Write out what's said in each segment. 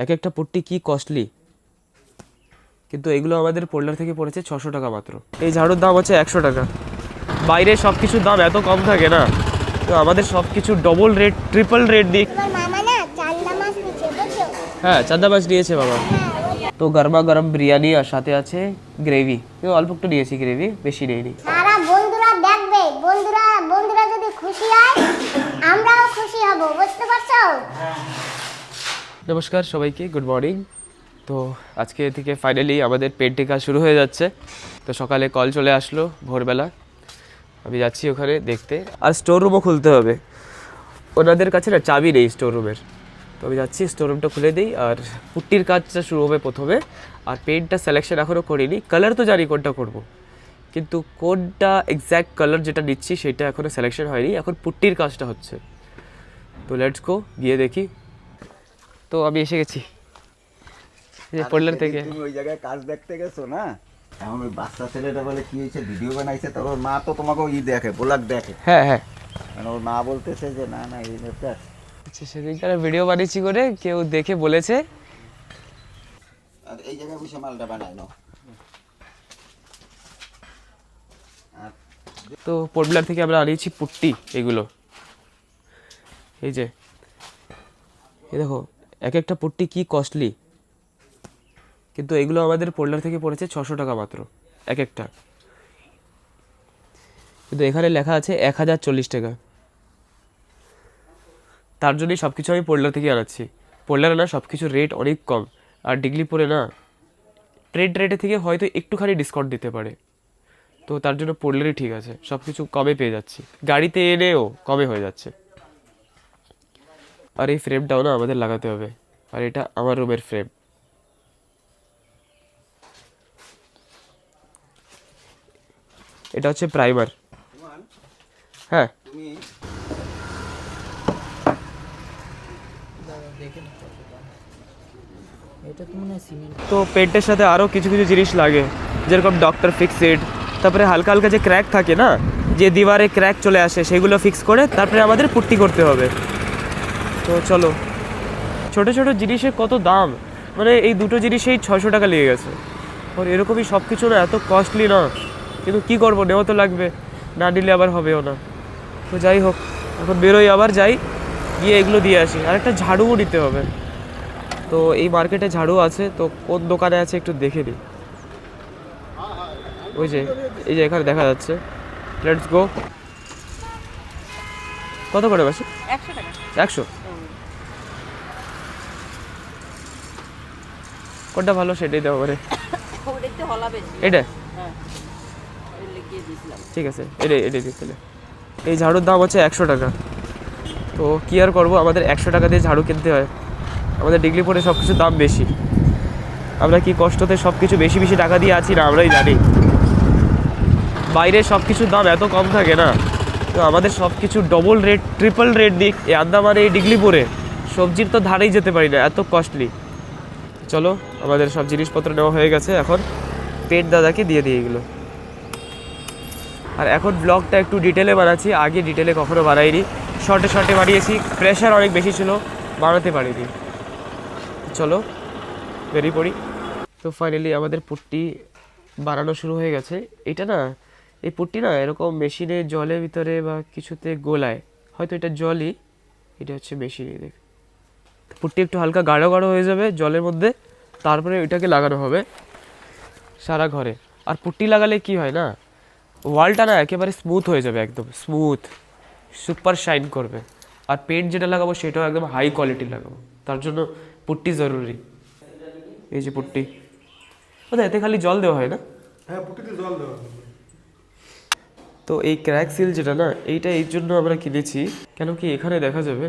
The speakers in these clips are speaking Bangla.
এক একটা পট্টি কি কস্টলি, কিন্তু এগুলো আমাদের পোল্ডার থেকে পড়েছে 600 টাকা মাত্র। এই ঝাড়ুর দাম হচ্ছে 100 টাকা। বাইরে সব কিছুর দাম এত কম থাকে না, তো আমাদের সব কিছু ডবল রেট ট্রিপল রেট দিয়ে। হ্যাঁ, চান্দা মাছ নিয়েছে বাবা। তো গরমা গরম বিরিয়ানি আর সাথে আছে গ্রেভি। অল্প একটু নিয়েছি গ্রেভি, বেশি নেইনি। সারা বন্ধুরা দেখবে, বন্ধুরা যদি খুশি হয় আমরাও খুশি হব, বুঝতে পারছো? নমস্কার সবাইকে, গুড মর্নিং। তো আজকে থেকে ফাইনালি আমাদের পেন্টিং কাজ শুরু হয়ে যাচ্ছে। তো সকালে কল চলে আসলো ভোরবেলা, আমি যাচ্ছি ওখানে দেখতে। আর স্টোর রুমও খুলতে হবে, ওনাদের কাছে না চাবি নেই স্টোর রুমের। তো আমি যাচ্ছি স্টোর রুমটা খুলে দিই, আর পুট্টির কাজটা শুরু হবে প্রথমে। আর পেন্টটা সিলেকশন এখনও করিনি, কালার তো জানি কোনটা করব, কিন্তু কোনটা এক্স্যাক্ট কালার যেটা নিচ্ছি সেটা এখনও সিলেকশন হয়নি, এখন পুট্টির কাজটা হচ্ছে। তো লেটস গো, গিয়ে দেখি। তো আমি এসে গেছি পোল্ডার থেকে। তুমি ওই জায়গায় কাজ দেখতে গেছো না, এখন ওই বাচ্চা ছেলেটা বলে কি হয়েছে, ভিডিও বানাইছে, তারপর মা তো তোমাকে দেখে, ব্লগ দেখে। হ্যাঁ হ্যাঁ, মানে ওর মা বলতেছে যে না না এই ব্যাপার। আচ্ছা, সেদিনকার ভিডিও বানিয়েছি করে কেউ দেখে বলেছে। আর এই জায়গায় বসে মালটা বানাই নাও। তো পোল্ডার থেকে আমরা আনিয়েছি পুট্টি, এগুলো এই যে, এই দেখো এক একটা পুট্টি কি কস্টলি, কিন্তু এগুলো আমাদের পোল্ডার থেকে পড়েছে 600 টাকা মাত্র এক একটা। কিন্তু এখানে লেখা আছে 1040 টাকা। তার জন্যই সব কিছু আমি পোল্ডার থেকে আনাচ্ছি। পোল্ডারে না সব কিছুর রেট অনেক কম, আর ডিগলিপুরে না ট্রেড রেটে থেকে হয়তো একটুখানি ডিসকাউন্ট দিতে পারে। তো তার জন্য পোল্ডারই ঠিক আছে, সব কিছু কমে পেয়ে যাচ্ছি, গাড়িতে এনেও কমে হয়ে যাচ্ছে। আর এই ফ্রেমটাও না আমাদের লাগাতে হবে, আর এটা আমার রুমের ফ্রেম। এটা হচ্ছে প্রাইমার। হ্যাঁ, তো পেন্টের সাথে আরও কিছু কিছু জিনিস লাগে, যেরকম ডক্টর ফিক্সিড, তারপরে হালকা হালকা যে ক্র্যাক থাকে না, যে দিবারে ক্র্যাক চলে আসে, সেগুলো ফিক্স করে তারপরে আমাদের পুট্টি করতে হবে। তো চলো, ছোটো ছোটো জিনিসের কত দাম, মানে এই দুটো জিনিসেই 600 টাকা লেগে গেছে। আর এরকমই সব কিছু না এত কস্টলি না, কিন্তু কী করবো, নেওয়া তো লাগবে, না নিলে আবার হবেও না। তো যাই হোক, এখন বেরোই, আবার যাই, গিয়ে এগুলো দিয়ে আসি। আর একটা ঝাড়ুও নিতে হবে। তো এই মার্কেটে ঝাড়ু আছে, তো কোন দোকানে আছে একটু দেখে নিই। ওই যে, এই যে এখানে দেখা যাচ্ছে। Let's go. কত করে বাসি? 100 টাকা। 100? কোনটা ভালো সেটাই দেবো মানে। ওটা একটু হলা বেশি। এটা হ্যাঁ, ওই লিখিয়ে দিয়েছিলাম। ঠিক আছে, এটাই দিচ্ছিলে। এই ঝাড়ুর দাম হচ্ছে 100 টাকা। তো কী আর করবো, আমাদের 100 টাকা দিয়ে ঝাড়ু কিনতে হয়। আমাদের ডিগলিপুরে সব কিছুর দাম বেশি, আমরা কি কষ্টতে সব কিছু বেশি বেশি টাকা দিয়ে আছি না আমরাই জানি। বাইরে সব কিছুর দাম এত কম থাকে না, তো আমাদের সব কিছু ডবল রেট ট্রিপল রেট দিক। এই আন্দামানে এই ডিগলিপুরে সবজির তো ধারেই যেতে পারি না, এত কস্টলি। চলো, আমাদের সব জিনিসপত্র নেওয়া হয়ে গেছে, এখন পেট দাদাকে দিয়ে দিই এগুলো। আর এখন ব্লগটা একটু ডিটেলে বানাচ্ছি, আগে ডিটেলে কখনো বানাইনি, শর্টে শর্টে বানিয়েছি, প্রেশার অনেক বেশি ছিল, বানাতে পারিনি। চলো বেরিয়ে পড়ি। তো ফাইনালি আমাদের পুট্টি বানানো শুরু হয়ে গেছে। এটা না, এই পুট্টি না এরকম মেশিনে জলের ভিতরে বা কিছুতে গোলায়, হয়তো এটা জলই, এটা হচ্ছে মেশিনে। দেখ, পুট্টি একটু হালকা গাঢ় গাঢ় হয়ে যাবে জলের মধ্যে, তারপরে ওইটাকে লাগানো হবে সারা ঘরে। আর পুট্টি লাগালে কি হয় না, ওয়ালটা না একেবারে স্মুথ হয়ে যাবে, একদম স্মুথ, সুপার শাইন করবে। আর পেন্ট যেটা লাগাবো সেটাও একদম হাই কোয়ালিটি লাগাবো, তার জন্য পুট্টি জরুরি। এই যে পুট্টি, ওদের এতে খালি জল দেওয়া হয় না? হ্যাঁ, পুটিতে জল দেওয়া। তো এই ক্র্যাক সিল যেটা না, এইটা এই জন্য আমরা কিনেছি, কেন কি এখানে দেখা যাবে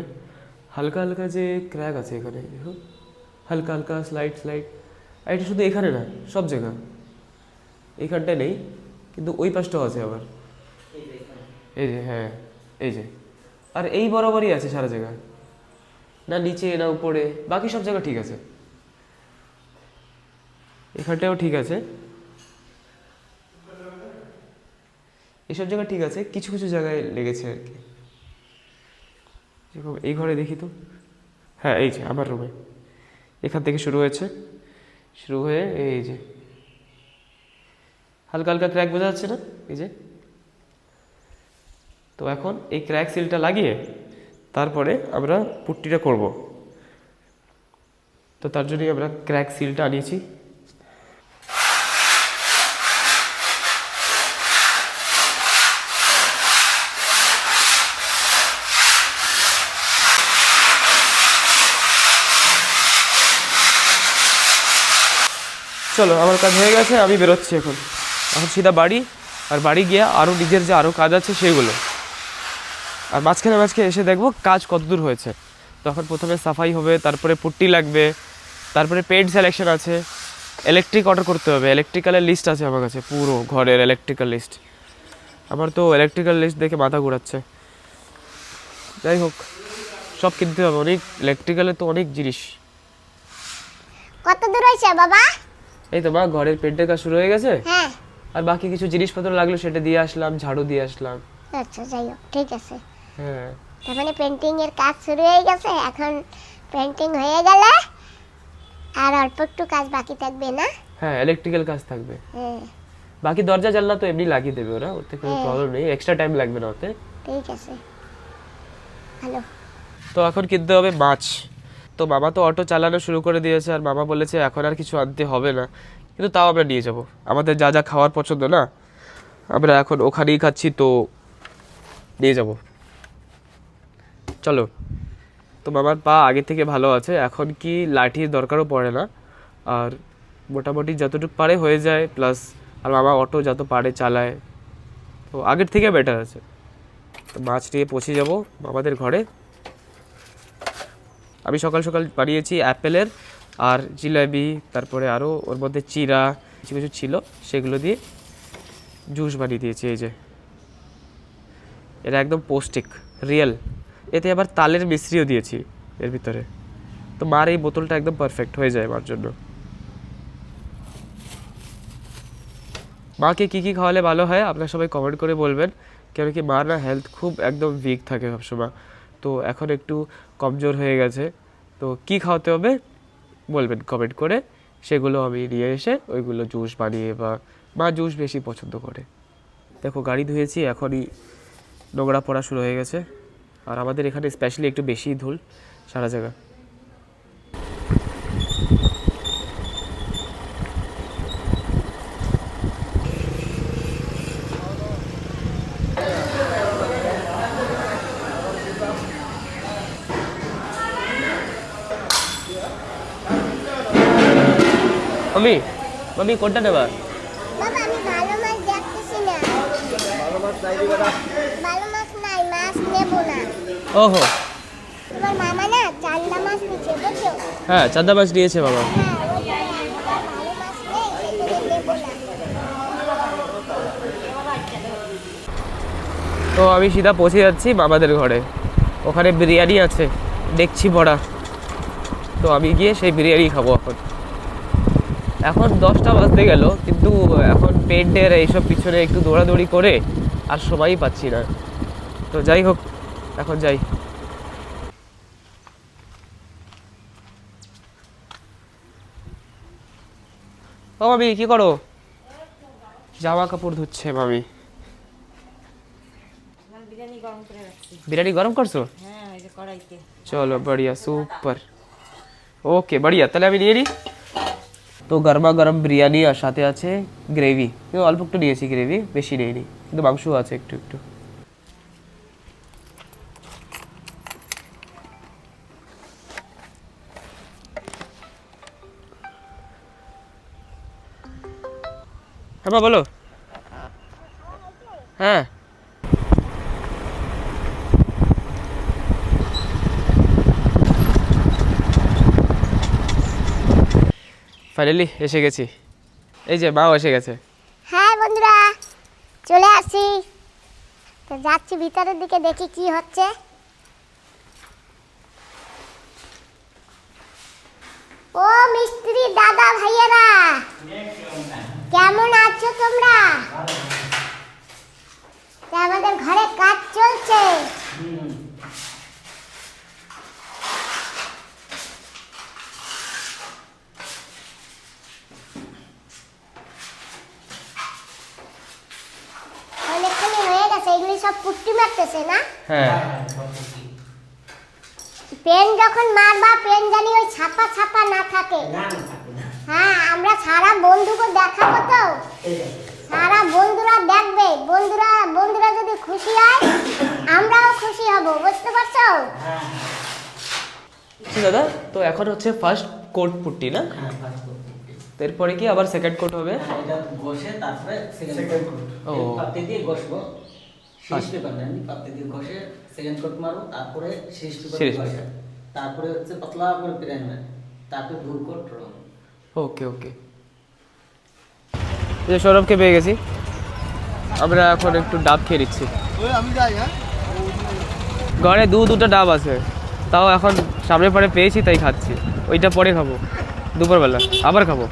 হালকা হালকা যে ক্র্যাক আছে এখানে, দেখো হালকা হালকা স্লাইড স্লাইড। আর এটা শুধু এখানে না, সব জায়গা, এইখানটায় নেই কিন্তু ওই পাশটাও আছে আবার, এই যে, হ্যাঁ এই যে, আর এই বরাবরই আছে সারা জায়গা, না নিচে না উপরে, বাকি সব জায়গা ঠিক আছে, এখানটাও ঠিক আছে, এইসব জায়গা ঠিক আছে, কিছু কিছু জায়গায় লেগেছে আর কি। যেরকম এই ঘরে দেখি তো, হ্যাঁ এই যে আমার রুমে, এখান থেকে শুরু হয়েছে, শুরু হয়ে এই যে হালকা হালকা ক্র্যাক বোঝা যাচ্ছে না, এই যে। তো এখন এই ক্র্যাক সিলটা লাগিয়ে তারপরে আমরা পুট্টিটা করব। তো তার জন্যই আমরা ক্র্যাক সিলটা আনিয়েছি। চলো, আমার কাজ হয়ে গেছে, আমি বেরোচ্ছি এখন। এখন সিধা বাড়ি, আর বাড়ি গিয়ে আরও নিজের যে আরও কাজ আছে সেগুলো, আর মাঝখানে এসে দেখবো কাজ কতদূর হয়েছে। তখন প্রথমে সাফাই হবে, তারপরে পুট্টি লাগবে, তারপরে পেইন্ট সিলেকশন আছে, ইলেকট্রিক অর্ডার করতে হবে। ইলেকট্রিক্যালের লিস্ট আছে আমার কাছে, পুরো ঘরের ইলেকট্রিক্যাল লিস্ট। আমার তো ইলেকট্রিক্যাল লিস্ট দেখে মাথা ঘোরাচ্ছে। যাই হোক, সব কিনতে হবে, অনেক ইলেকট্রিক্যালের তো অনেক জিনিস। কত দূর হয়েছে বাবা? এই তো মা, ঘরের পেন্টের কাজ শুরু হয়ে গেছে, হ্যাঁ। আর বাকি কিছু জিনিসপত্র লাগলো সেটা দিয়ে আসলাম, ঝাড়ু দিয়ে আসলাম। আচ্ছা, যাই হোক, ঠিক আছে। হ্যাঁ, তার মানে পেন্টিং এর কাজ শুরু হয়ে গেছে। এখন পেন্টিং হয়ে গেলে আর অল্প একটু কাজ বাকি থাকবে না? হ্যাঁ, ইলেকট্রিক্যাল কাজ থাকবে। হ্যাঁ, বাকি দরজা জানলা তো এমনি লাগিয়ে দেবে ওরা, ওতে কোনো প্রবলেম নেই, এক্সট্রা টাইম লাগবে না ওতে। ঠিক আছে, ভালো। তো এখন কিনতে হবে মাছ। তো মামা তো অটো চালানো শুরু করে দিয়েছে, আর মামা বলেছে এখন আর কিছু আনতে হবে না, কিন্তু তাও আমরা নিয়ে যাব। আমাদের যা যা খাওয়ার পছন্দ না, আমরা এখন ওখানেই খাচ্ছি, তো নিয়ে যাব। চলো। তো মামার পা আগে থেকে ভালো আছে, এখন কি লাঠির দরকারও পড়ে না, আর মোটামুটি যতটুকু পারে হয়ে যায়। প্লাস আর মামা অটো যত পারে চালায়, তো আগের থেকে বেটার আছে। তো মাছ নিয়ে পৌঁছে যাব আমাদের ঘরে। আমি সকাল সকাল বানিয়েছি অ্যাপেলের আর জিলাপি, তারপরে আরও ওর মধ্যে চিরা কিছু কিছু ছিল, সেগুলো দিয়ে জুস বানিয়ে দিয়েছি। এই যে, এটা একদম পৌষ্টিক, রিয়েল। এতে আবার তালের মিশ্রিও দিয়েছি এর ভিতরে। তো মার এই বোতলটা একদম পারফেক্ট হয়ে যায় মার জন্য। মাকে কী কী খাওয়ালে ভালো হয় আপনারা সবাই কমেন্ট করে বলবেন, কেন কি মার না হেলথ খুব একদম উইক থাকে সবসময়, তো এখন একটু কমজোর হয়ে গেছে। তো কি খাওয়াতে হবে বলবেন কমেন্ট করে, সেগুলো আমি নিয়ে এসে ওইগুলো জুস বানিয়ে, বা মা জুস বেশি পছন্দ করে। দেখো, গাড়ি ধুয়েছি, এখনই নোংরা পড়া শুরু হয়ে গেছে। আর আমাদের এখানে স্পেশালি একটু বেশি ধুল সারা জায়গা। মামি, মামি কোনটা নেবা? বাবা, আমি ভালো মাছ দেখতেছি না। ভালো মাছ নাই, মাছ নেব না। ওহো, তোমার মামা না চান্দা মাছ নিচ্ছে, বুঝছো? হ্যাঁ, চাঁদা মাছ নিয়েছে বাবা। হ্যাঁ, ভালো মাছ নেই, সেজন্য নেব না। তো আমি সিধা পৌঁছে যাচ্ছি মামাদের ঘরে। ওখানে বিরিয়ানি আছে, দেখছি ভরা। তো আমি গিয়ে সেই বিরিয়ানি খাবো। এখন 10টা বাজতে গেল, কিন্তু এখন পেন্টের এইসব পিছনে একটু দৌড়াদৌড়ি করে আর সময়ই পাচ্ছি না। তো যাই হোক, এখন যাই। ও মামি, কি করো? জামা কাপড় ধুচ্ছে মামি। বিরিয়ানি গরম করে রাখছি। বিরিয়ানি গরম করছো? হ্যাঁ, ওই যে কড়াইতে। চলো, বড়িয়া, সুপার। ওকে, বড়িয়া, তাহলে আমি নিয়ে নিই। তো গরমা গরম বিরিয়ানি, আর সাথে আছে গ্রেভি। অল্প একটু নিয়েছি গ্রেভি, বেশি নিইনি, কিন্তু মাংসও আছে একটু একটু। হ্যাঁ মা, বলো। হ্যাঁ, ফাইনালি এসে গেছি। এই যে মাও এসে গেছে। হ্যাঁ বন্ধুরা, চলে আসি। তো যাচ্ছি ভিতরের দিকে, দেখি কি হচ্ছে। ও মিস্ত্রি দাদা ভাইয়েরা, কেমন আছো তোমরা? তা আমাদের ঘরে কাজ চলছে। এগুলি সব পুট্টি মারতেছে না? হ্যাঁ পেন যখন মারবা পেন জানি ওই ছাপা ছাপা না থাকে। হ্যাঁ, আমরা সারা বন্ধুকে দেখাবো তো, সারা বন্ধুরা দেখবে, বন্ধুরা যদি খুশি হয় আমরাও খুশি হব, বুঝতে পারছো? আচ্ছা দাদা, তো এখন হচ্ছে ফার্স্ট কোট পুট্টি না, এরপরে কি আবার সেকেন্ড কোট হবে? এটা ঘষে তারপরে সেকেন্ড কোট ও। পাত্তি দিয়ে ঘষবো, শেষ আচ্ছা। পেপার নেন, পাত্তি দিয়ে ঘষে সেকেন্ড কোট মারো, তারপরে শেষ পেপার শেষ ঘষে, তারপরে হচ্ছে পাতলা করে প্রাইমার, তারপরে ধূর কোট রং। ওকে ওকে। এই যে সৌরভকে পেয়ে গেছি, আমরা এখন একটু ডাব খেয়ে নিচ্ছি। ঘরে দুটো ডাব আছে, তাও এখন সামনে পরে পেয়েছি তাই খাচ্ছি, ওইটা পরে খাবো দুপুরবেলা, আবার খাবো।